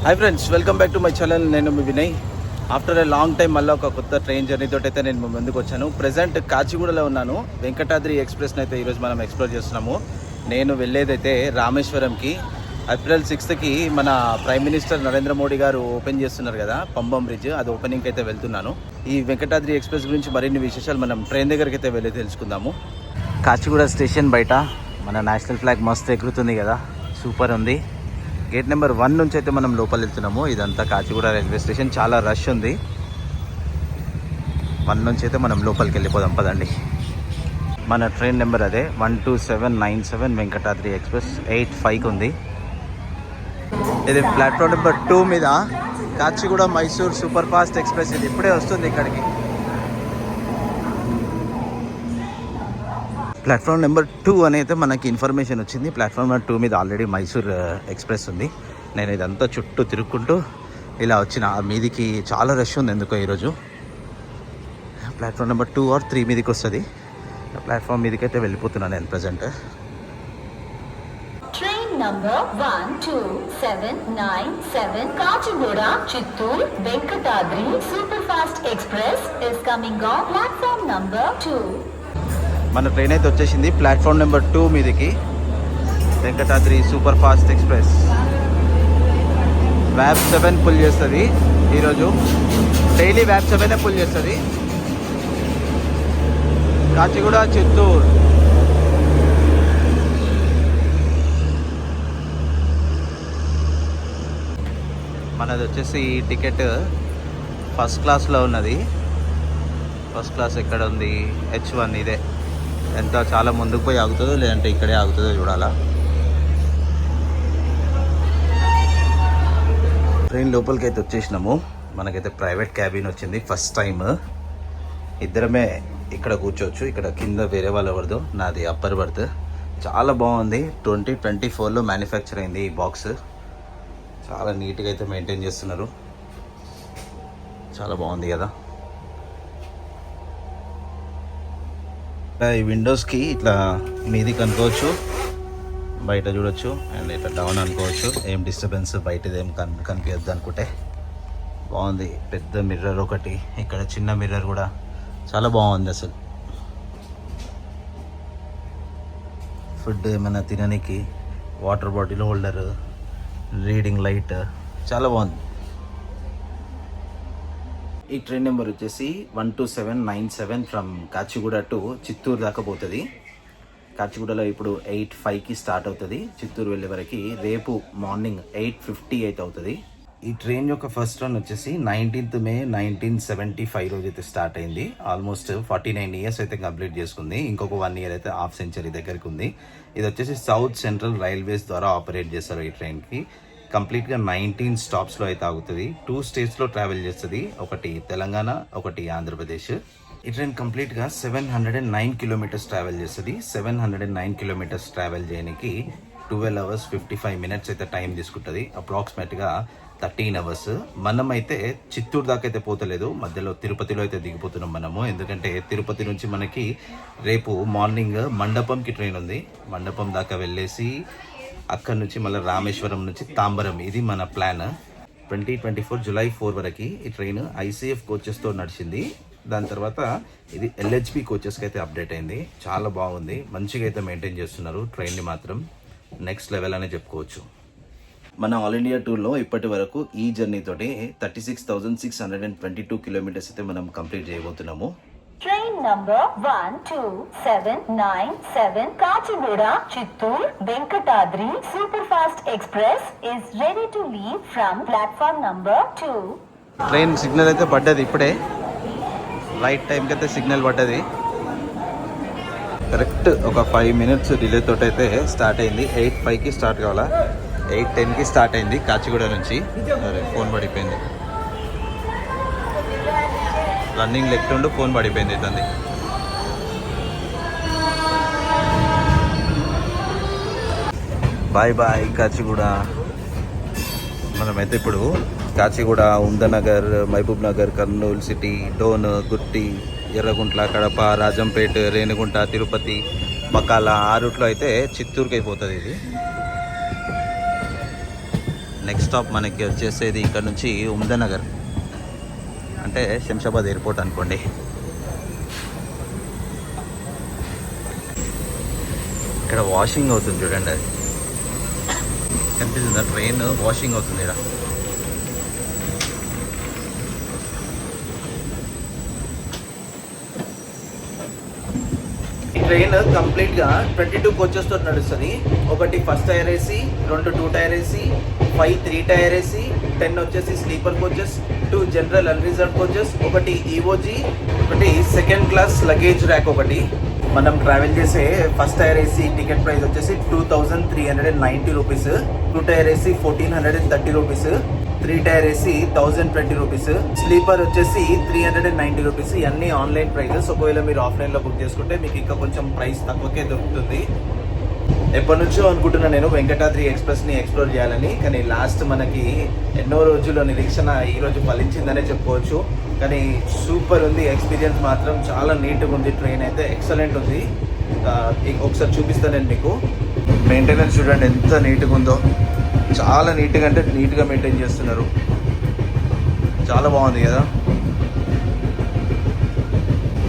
Hi friends, welcome back to my channel. నేను మీ Vinay. After a long time మళ్ళీ ఒక కొత్త ట్రైన్ జర్నీ తోటి అయితే నేను మీ ముందుకు వచ్చాను. ప్రజెంట్ కాచిగూడలో ఉన్నాను. వెంకటాద్రి ఎక్స్ప్రెస్ని అయితే ఈరోజు మనం ఎక్స్ప్లోర్ చేస్తున్నాము. నేను వెళ్ళేదైతే రామేశ్వరంకి. ఏప్రిల్ 6th మన ప్రైమ్ మినిస్టర్ నరేంద్ర మోడీ గారు ఓపెన్ చేస్తున్నారు కదా పంబం బ్రిడ్జ్, అది ఓపెనింగ్కి అయితే వెళ్తున్నాను. ఈ వెంకటాద్రి ఎక్స్ప్రెస్ గురించి మరిన్ని విశేషాలు మనం ట్రైన్ దగ్గరికి అయితే వెళ్ళి తెలుసుకుందాము. కాచిగూడ స్టేషన్ బయట మన నేషనల్ ఫ్లాగ్ మస్తు ఎగురుతుంది కదా, సూపర్ ఉంది. గేట్ నెంబర్ 1 నుంచి అయితే మనం లోపల వెళ్తున్నాము. ఇదంతా కాచిగూడ రైల్వే స్టేషన్, చాలా రష్ ఉంది. 1 నుంచి అయితే మనం లోపలికి వెళ్ళిపోదాం పదండి. మన ట్రైన్ నెంబర్ అదే 12797 వెంకటాద్రి ఎక్స్ప్రెస్ 8:05 ఉంది. ఇది ప్లాట్ఫామ్ నెంబర్ 2 మీద Kacheguda Mysore super fast express. ఇది ఇప్పుడే వస్తుంది ఇక్కడికి. ప్లాట్ఫామ్ నెంబర్ 2 అనేది మనకి ఇన్ఫర్మేషన్ వచ్చింది. ప్లాట్ఫామ్ నెంబర్ 2 మీద ఆల్రెడీ మైసూర్ ఎక్స్ప్రెస్ ఉంది. నేను ఇదంతా చుట్టూ తిరుగుకుంటూ ఇలా వచ్చిన. మీదికి చాలా రష్ ఉంది ఎందుకో ఈరోజు. ప్లాట్ఫామ్ నెంబర్ 2 or 3 మీదకి వస్తుంది. ప్లాట్ఫామ్ మీదకి అయితే వెళ్ళిపోతున్నాను నేను present. Train number 12797 Kacheguda Chittoor Venkatadri super fast express is coming on platform number 2. మన ట్రైన్ అయితే వచ్చేసింది ప్లాట్ఫామ్ నెంబర్ 2 మీదకి. వెంకటాద్రి సూపర్ ఫాస్ట్ ఎక్స్ప్రెస్ వ్యాప్ 7 పుల్ చేస్తుంది ఈరోజు. డైలీ వ్యాప్ 7 పుల్ చేస్తుంది. కాచిగూడ చిత్తూరు. మనది వచ్చేసి టికెట్ ఫస్ట్ క్లాస్లో ఉన్నది. ఫస్ట్ క్లాస్ ఎక్కడ ఉంది? H1 ఇదే. ఎంత చాలా ముందుకు పోయి ఆగుతుందో లేదంటే ఇక్కడే ఆగుతుందో చూడాలా. ట్రైన్ లోపలికి అయితే వచ్చేసినాము. మనకైతే ప్రైవేట్ క్యాబిన్ వచ్చింది ఫస్ట్ టైం. ఇద్దరమే ఇక్కడ కూర్చోవచ్చు. ఇక్కడ కింద వేరే వాళ్ళు ఎవరిదో, నాది అప్పర్ బర్త్. చాలా బాగుంది. 2024లో మ్యానుఫ్యాక్చర్ అయింది ఈ బాక్స్. చాలా నీట్గా అయితే మెయింటైన్ చేస్తున్నారు. చాలా బాగుంది కదా. ఈ విండోస్కి ఇట్లా మీదికి అనుకోవచ్చు, బయట చూడొచ్చు. అండ్ ఇట్లా డౌన్ అనుకోవచ్చు. ఏం డిస్టర్బెన్స్ బయటదేం కనిపించద్దు అనుకుంటే. బాగుంది. పెద్ద మిర్రర్ ఒకటి, ఇక్కడ చిన్న మిర్రర్ కూడా చాలా బాగుంది అసలు. ఫుడ్ ఏమైనా తినడానికి water bottle holder, reading light, చాలా బాగుంది. ఈ ట్రైన్ నెంబర్ వచ్చేసి 12797 ఫ్రమ్ కాచిగూడ టు చిత్తూరు దాకా పోతుంది. కాచిగూడలో ఇప్పుడు 8:05 స్టార్ట్ అవుతుంది. చిత్తూరు వెళ్ళే వరకు రేపు మార్నింగ్ 8:50 అయితే అవుతుంది. ఈ ట్రైన్ యొక్క ఫస్ట్ రన్ వచ్చేసి 19th May 1975 రోజు అయితే స్టార్ట్ అయింది. ఆల్మోస్ట్ 49 years అయితే కంప్లీట్ చేసుకుంది. ఇంకొక 1 year అయితే హాఫ్ సెంచరీ దగ్గరికి ఉంది. ఇది వచ్చేసి సౌత్ సెంట్రల్ రైల్వేస్ ద్వారా ఆపరేట్ చేస్తారు. ఈ ట్రైన్కి కంప్లీట్గా 19 స్టాప్స్లో అయితే ఆగుతుంది. 2 స్టేట్స్లో ట్రావెల్ చేస్తుంది. ఒకటి తెలంగాణ, ఒకటి ఆంధ్రప్రదేశ్. ఈ ట్రైన్ కంప్లీట్గా 709 kilometers ట్రావెల్ చేస్తుంది. 709 kilometers ట్రావెల్ చేయడానికి 12 hours 55 minutes అయితే టైం తీసుకుంటుంది. అప్రాక్సిమేట్గా 13 hours. మనం అయితే చిత్తూరు దాకా అయితే పోతలేదు, మధ్యలో తిరుపతిలో అయితే దిగిపోతున్నాం మనము. ఎందుకంటే తిరుపతి నుంచి మనకి రేపు మార్నింగ్ మండపంకి ట్రైన్ ఉంది. మండపం దాకా వెళ్ళేసి అక్కడ నుంచి మళ్ళీ రామేశ్వరం నుంచి తాంబరం. ఇది మన ప్లాన్. 2024 July 4 వరకు ఈ ట్రైన్ ICF కోచెస్తో నడిచింది. దాని తర్వాత ఇది LHP కోచెస్కి అయితే అప్డేట్ అయింది. చాలా బాగుంది. మంచిగా అయితే మెయింటైన్ చేస్తున్నారు ట్రైన్ని. మాత్రం నెక్స్ట్ లెవెల్ అనే చెప్పుకోవచ్చు. మన ఆల్ ఇండియా టూర్లో ఇప్పటి వరకు ఈ జర్నీ తోటి 36,622 kilometers అయితే మనం కంప్లీట్ చేయబోతున్నాము. Train number 12797 Kacheguda Chittoor Venkatadri super fast express is ready to leave from platform number 2. Train signal అయితే పడ్డది ఇప్పుడే. రైట్ టైంకి అయితే సిగ్నల్ పడ్డది. కరెక్ట్ ఒక 5 minutes డిలే తోటి అయితే స్టార్ట్ అయింది. 8:05 స్టార్ట్ కావాలా, 8:10 స్టార్ట్ అయింది కాచిగూడ నుంచి. ఫోన్ పడిపోయింది. రన్నింగ్ లెక్కుండు ఫోన్ పడిపోయింది ఇతంది. Bye bye Kachiguda. మనమైతే ఇప్పుడు కాచిగూడ, ఉందనగర్, మహబూబ్ నగర్, కర్నూలు సిటీ, డోన్, గుత్తి, ఎర్రగుంట్ల, కడప, రాజంపేట, రేణిగుంట, తిరుపతి, బకాల ఆ రూట్లో అయితే చిత్తూరుకి అయిపోతుంది ఇది. నెక్స్ట్ స్టాప్ మనకి వచ్చేసేది ఇక్కడ నుంచి ఉమ్దనగర్, అంటే శంషాబాద్ ఎయిర్పోర్ట్ అనుకోండి. ఇక్కడ వాషింగ్ అవుతుంది చూడండి, అది కనిపిస్తుందా? ట్రైన్ వాషింగ్ అవుతుంది ఇక్కడ. ఈ ట్రైన్ కంప్లీట్గా 22 కోచెస్తో నడుస్తుంది. ఒకటి first tier AC, 2 2 tier AC, 5 3 tier AC, 10 వచ్చేసి sleeper coaches, 2 general unreserved coaches, ఒకటి ఈఓజీ, ఒకటి సెకండ్ క్లాస్ లగేజ్ ర్యాక్ ఒకటి. మనం ట్రావెల్ చేసే first tier AC ticket price వచ్చేసి 2390 rupees, 2 tier AC 1430 rupees, 3 tier AC 1020 rupees, sleeper వచ్చేసి 390 rupees. ఇవన్నీ online prices. ఒకవేళ మీరు ఆఫ్లైన్లో బుక్ చేసుకుంటే మీకు ఇంకా కొంచెం ప్రైస్ తక్కువకే దొరుకుతుంది. ఎప్పటి నుంచో అనుకుంటున్నా నేను వెంకటాద్రి ఎక్స్ప్రెస్ని ఎక్స్ప్లోర్ చేయాలని, కానీ లాస్ట్ మనకి ఎన్నో రోజుల నిరీక్షణ ఈరోజు ఫలించిందనే చెప్పుకోవచ్చు. కానీ సూపర్ ఉంది, ఎక్స్పీరియన్స్ మాత్రం చాలా నీట్గా ఉంది. ట్రైన్ అయితే ఎక్సలెంట్ ఉంది. ఒకసారి చూపిస్తాను నేను మీకు. మెయింటెనెన్స్ చూడండి ఎంత నీట్గా ఉందో, చాలా నీట్గా అంటే నీట్గా మెయింటైన్ చేస్తున్నారు. చాలా బాగుంది కదా.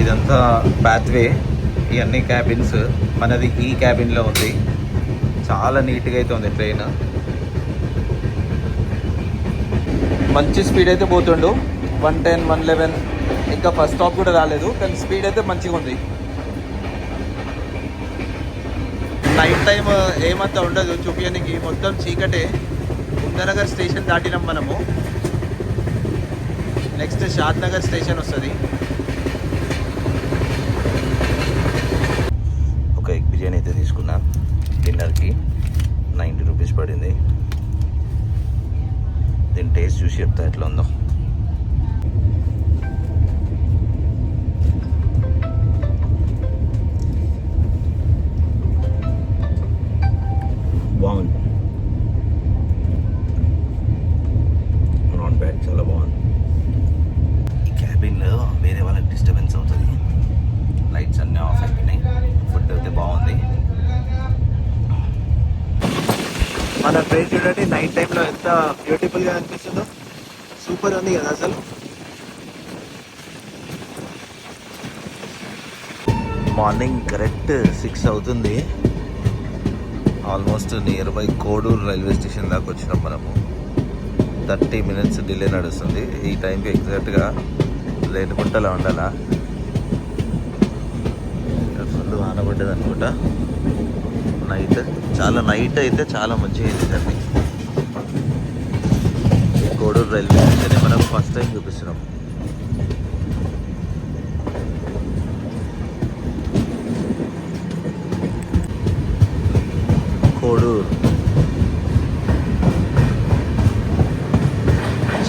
ఇదంతా పాత్వే, ఇవన్నీ క్యాబిన్స్. మనది ఈ క్యాబిన్లో ఉంది. చాలా నీట్గా అయితే ఉంది ట్రైన్. మంచి స్పీడ్ అయితే పోతుండు, 110 111. ఇంకా ఫస్ట్ స్టాప్ కూడా రాలేదు, కానీ స్పీడ్ అయితే మంచిగా ఉంది. నైట్ టైం ఏమంతా ఉండదు చూపించడానికి, మొత్తం చీకటే. ఉమ్దనగర్ స్టేషన్ దాటినాం మనము. నెక్స్ట్ షాద్ నగర్ స్టేషన్ వస్తుంది. ఒక ఎగ్ బిర్యానీ అయితే తీసుకున్నా డిన్నర్కి, 90 రూపీస్ పడింది. దీని టేస్ట్ చూసి చెప్తా ఎట్లా ఉందో. బాగుంది, నాట్ బ్యాడ్, చాలా బాగుంది. ఈ క్యాబిన్లో వేరే వాళ్ళకి డిస్టర్బెన్స్ అవుతుంది. లైట్స్ అన్నీ ఆఫ్ అయిపోయినాయి. ఫుడ్ అయితే బాగుంది. మన ట్రైన్ చూడండి నైట్ టైంలో ఎంత బ్యూటిఫుల్గా అనిపిస్తుందో. సూపర్ ఉంది కదా అసలు. మార్నింగ్ కరెక్ట్ 6 అవుతుంది. Almost near by Koduru railway station దాకా వచ్చినాం మనము. 30 మినిట్స్ డిలే నడుస్తుంది. ఈ టైంకి ఎగ్జాక్ట్గా లేనుకుంటలా ఉండాలా. ఫుల్ ఆనబడ్డది అనుకుంటా. నైట్ అయితే చాలా మంచిగా అయింది జర్నీ. కోడూరు రైల్వే స్టేషన్ మనం ఫస్ట్ టైం చూపిస్తున్నాం. కోడూరు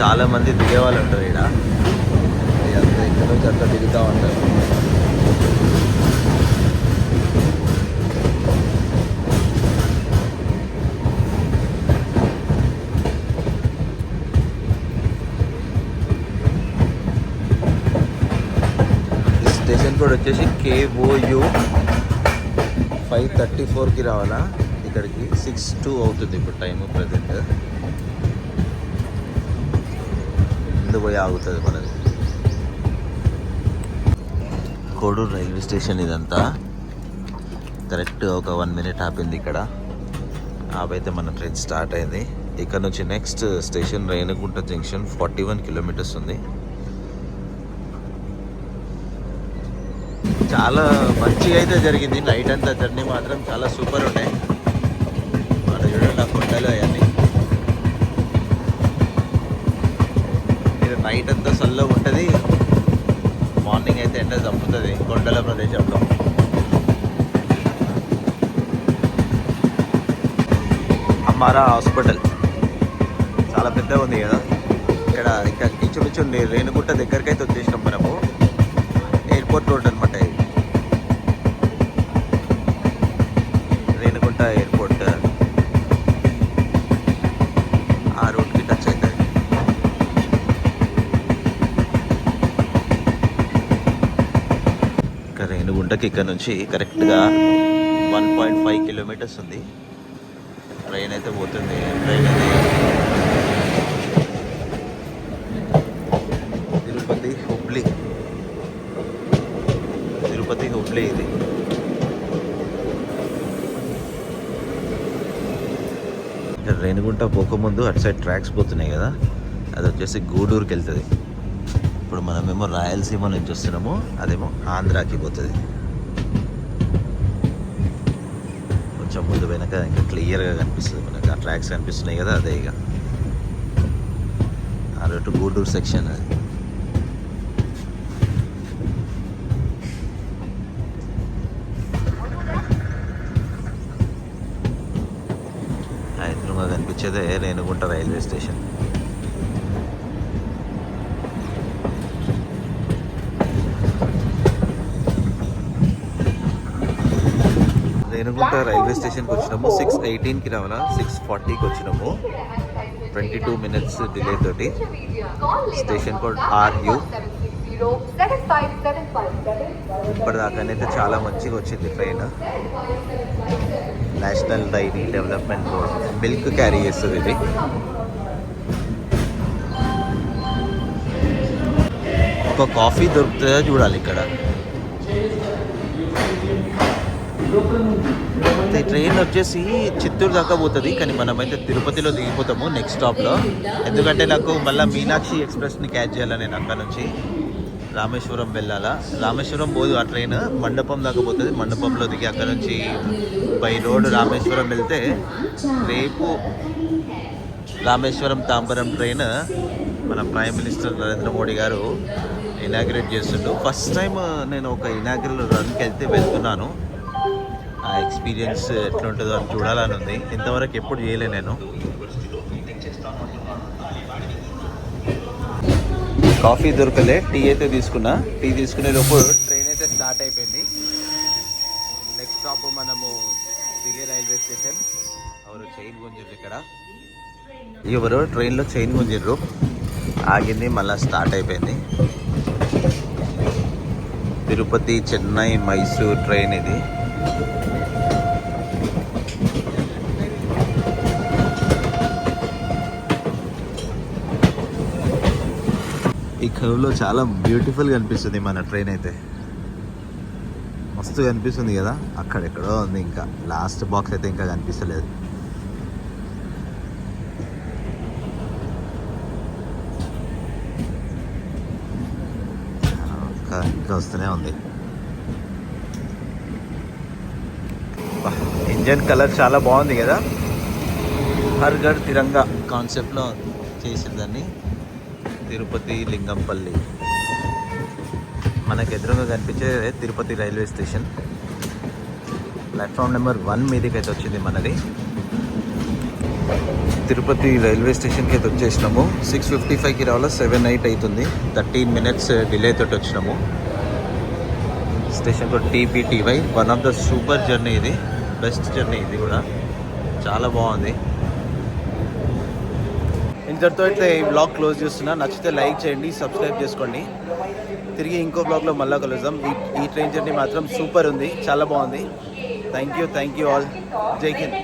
చాలా మంది దిగే వాళ్ళు ఉంటారు ఇక్కడ. ఇక్కడ నుంచి అంతా దిగుతూ ఉంటారు. స్టేషన్ కోడ్ వచ్చేసి KOU 534కి రావాలా. ఇక్కడికి 6:02 అవుతుంది ఇప్పుడు టైము ప్రజెంట్. ముందు పోయి ఆగుతుంది మనది. కోడూరు రైల్వే స్టేషన్ ఇదంతా. కరెక్ట్ ఒక 1 మినిట్ ఆపింది ఇక్కడ. ఆపైతే మన ట్రైన్ స్టార్ట్ అయింది. ఇక్కడ నుంచి next station Renigunta junction, 41 kilometres ఉంది. చాలా మంచిగా అయితే జరిగింది. నైట్ అంతా జర్నీ మాత్రం చాలా సూపర్ ఉన్నాయి. మన చూడండి ఆ కొండలు అవన్నీ. మీరు నైట్ అంతా చల్లగా ఉంటుంది, మార్నింగ్ అయితే ఎండ చంపుతుంది కొండల ప్రదేశంలో. అమ్మారా హాస్పిటల్ చాలా పెద్దగా ఉంది కదా. ఇక్కడ ఇంకా ఇంచుమించు రేణిగుంట దగ్గరికి అయితే వచ్చేసినాం మనము. ఎయిర్పోర్ట్ రోడ్ అనమాట ఇది, రేణిగుంట ఎయిర్పోర్ట్. ఆ రోడ్కి టచ్ అవుతుంది. ఇంకా రేణిగుంటకి ఇక్కడ నుంచి కరెక్ట్గా 1.5 కిలోమీటర్స్ ఉంది. ట్రైన్ అయితే పోతుంది. ట్రైన్ అది రేణిగుంట పోకముందు అటు సైడ్ ట్రాక్స్ పోతున్నాయి కదా, అది వచ్చేసి గూడూరుకి వెళ్తుంది. ఇప్పుడు మనమేమో రాయలసీమ నుంచి వస్తున్నాము, అదేమో ఆంధ్రాకి పోతుంది. కొంచెం ముందు వెనక ఇంకా క్లియర్గా కనిపిస్తుంది మనకి, ఆ ట్రాక్స్ కనిపిస్తున్నాయి కదా, అదే ఇక ఆ రోడ్డు గూడూరు సెక్షన్. అది ఎదురుగా కనిపించేదే Renigunta railway station. Renigunta railway స్టేషన్కి వచ్చినాము. 6:18కి రావాలా, 6:40కి వచ్చినాము. 22 minutes డిలే తోటి. Station code RU. ఇప్పటిదాకానైతే చాలా మంచిగా వచ్చింది train. National dairy development board milk carry చేస్తుంది ఇది. ఒక కాఫీ దొరుకుతుందో చూడాలి ఇక్కడ. ఈ ట్రైన్ వచ్చేసి చిత్తూరు దాకా పోతుంది, కానీ మనమైతే తిరుపతిలో దిగిపోతాము నెక్స్ట్ స్టాప్లో. ఎందుకంటే నాకు మళ్ళీ మీనాక్షి ఎక్స్ప్రెస్ని క్యాచ్ చేయాలి నేను అక్కడ నుంచి. రామేశ్వరం వెళ్ళాలా, రామేశ్వరం పోదు ఆ ట్రైన్, మండపం దాకా పోతుంది. మండపంలో దిగి అక్కడ నుంచి బై రోడ్ రామేశ్వరం వెళ్తే రేపు రామేశ్వరం తాంబరం ట్రైన్ మన ప్రైమ్ మినిస్టర్ నరేంద్ర మోడీ గారు ఇనాగ్రేట్ చేస్తుండ్రు. ఫస్ట్ టైం నేను ఒక ఇనాగ్రల్ రన్కి వెళ్తున్నాను. ఆ ఎక్స్పీరియన్స్ ఎట్లుంటుందో అని చూడాలని ఉంది. ఇంతవరకు ఎప్పుడు చేయలే నేను. కాఫీ దొరకలే, టీ అయితే తీసుకున్నా. టీ తీసుకునే లోపు ట్రైన్ అయితే స్టార్ట్ అయిపోయింది. నెక్స్ట్ స్టాప్ మనము దిగే రైల్వే స్టేషన్. ఎవరు చైన్ గుంజిర్రు ఇక్కడ, ఎవరు ట్రైన్లో చైన్ గుంజిర్రు. ఆగింది, మళ్ళీ స్టార్ట్ అయిపోయింది. తిరుపతి, చెన్నై, మైసూర్ ట్రైన్ ఇది. ఈ కర్వ్లో చాలా బ్యూటిఫుల్గా అనిపిస్తుంది మన ట్రైన్ అయితే. మస్తు కనిపిస్తుంది కదా, అక్కడెక్కడో ఉంది. ఇంకా లాస్ట్ బాక్స్ అయితే ఇంకా కనిపిస్తలేదు. ఇంకా వస్తూనే ఉంది. ఇంజన్ కలర్ చాలా బాగుంది కదా, హర్ ఘర్ తిరంగా కాన్సెప్ట్లో చేసిందని. తిరుపతి లింగంపల్లి మనకు ఎదురుగా కనిపించే Tirupati railway station. Platform number 1 మీదకి అయితే వచ్చింది మనది. తిరుపతి రైల్వే స్టేషన్కి అయితే వచ్చేసినాము. 6:55కి రావాలా, 7:08 అవుతుంది. 13 minutes డిలే తోటి వచ్చినాము. స్టేషన్ కూడా TPTY. One of the super journey ఇది, బెస్ట్ జర్నీ ఇది కూడా, చాలా బాగుంది. ఇంతటితో అయితే ఈ బ్లాగ్ క్లోజ్ చేస్తున్నా. నచ్చితే లైక్ చేయండి, సబ్స్క్రైబ్ చేసుకోండి. తిరిగి ఇంకో బ్లాగ్లో మళ్ళీ కలుద్దాం. ఈ ట్రైన్ జర్నీ మాత్రం సూపర్ ఉంది, చాలా బాగుంది. Thank you all. జై హింద్.